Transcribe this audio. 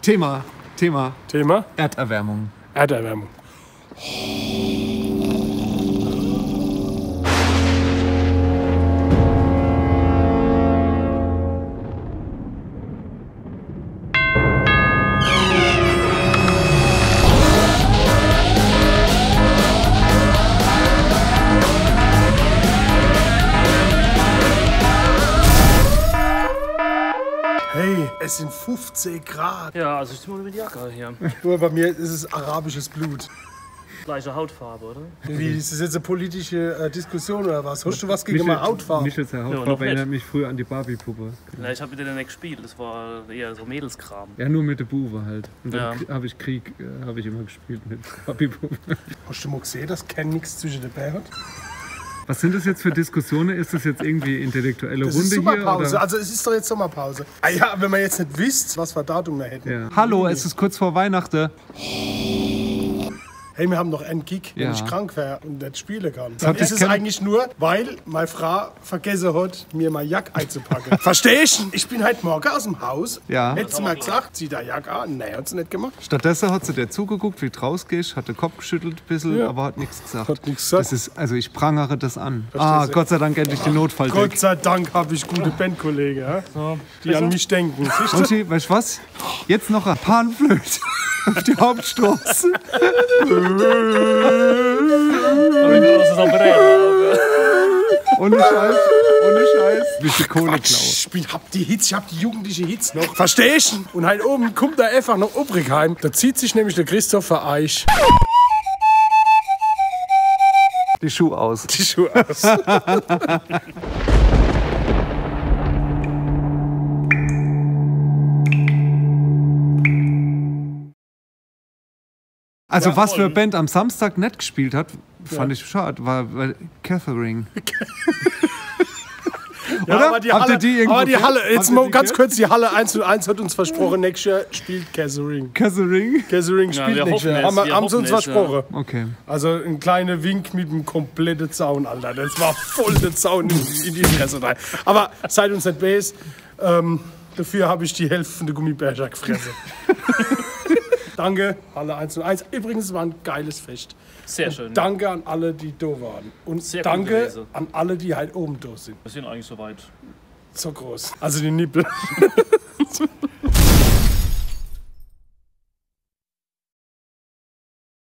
Thema. Thema? Erderwärmung. Erderwärmung. Hey, es sind 15 Grad. Ja, also ich zieh mal mit Jacke hier. Nur bei mir ist es arabisches Blut. Gleiche Hautfarbe, oder? Wie, ist das jetzt eine politische Diskussion oder was? Hast du was gegen meine Hautfarbe? Michels Hautfarbe noch erinnert nicht. mich früher an die Barbie-Puppe. Ja, ich habe mit denen nicht gespielt, das war eher so Mädelskram. Ja, nur mit der Buwe halt. Und dann Ja. habe ich Krieg, habe ich immer gespielt mit Barbie-Puppe. Hast du mal gesehen, dass Ken nichts zwischen den Beinen hat? Was sind das jetzt für Diskussionen? Ist das jetzt irgendwie intellektuelle Das Runde ist hier? Sommerpause. Oder? Also es ist doch jetzt Sommerpause. Ah ja, wenn man jetzt nicht wisst, was für Datum wir hätten. Ja. Hallo, es ist kurz vor Weihnachten. Hey, wir haben noch einen Gig, wenn Ja. ich krank wäre und nicht spielen kann. hat Dann dich ist es Ken- eigentlich nur, weil meine Frau vergessen hat, mir meine Jacke einzupacken. Verstehst du? Ich bin heute Morgen aus dem Haus. Ja. Hätte sie mir gesagt, zieh deine Jacke an. Nein, hat sie nicht gemacht. Stattdessen hat sie dir zugeguckt, wie du rausgehst, hat den Kopf geschüttelt ein bisschen, Ja. aber hat nichts gesagt. Hat nichts gesagt. Das ist, also ich prangere das an. Verstehst du? Gott sei Dank endlich die Notfalldeck. Gott sei Dank habe ich gute Bandkollegen, ja? Die an mich denken. Siehst du? Uschi, weißt du was? Jetzt noch ein Panflöte auf die Hauptstraße. Ohne Scheiß. Wie viel Kohle klauen. Ich hab die Hits, ich hab die jugendliche Hits noch. Verstehst du? Und halt oben kommt da einfach noch Obrigheim. Da zieht sich nämlich der Christopher Eich Die Schuhe aus. die Schuhe aus. Also was für eine Band am Samstag nicht gespielt hat, fand ich schade, war Catherine. Ja, Oder? aber die Habt ihr Halle, die irgendwo aber die gehört? Halle, jetzt Habt ihr mal die ganz gehört? kurz, die Halle 101 hat uns versprochen, nächstes Jahr spielt Catherine. Catherine? Catherine Ja, spielt wir nächstes Jahr. hoffen es, wir Haben sie uns hoffen es, versprochen. Okay. Also ein kleiner Wink mit einem kompletten Zaun, Alter. Das war voll der Zaun in die Fresse rein. Aber seid uns nicht böse. Dafür habe ich die Hälfte von der Gummibärchen gefressen. Danke, Halle 101. Übrigens, es war ein geiles Fest. Sehr schön. Danke an alle, die da waren. Und Sehr cool danke gewesen. an alle, die halt oben da sind. Wir sind eigentlich soweit. So groß. Also die Nippel.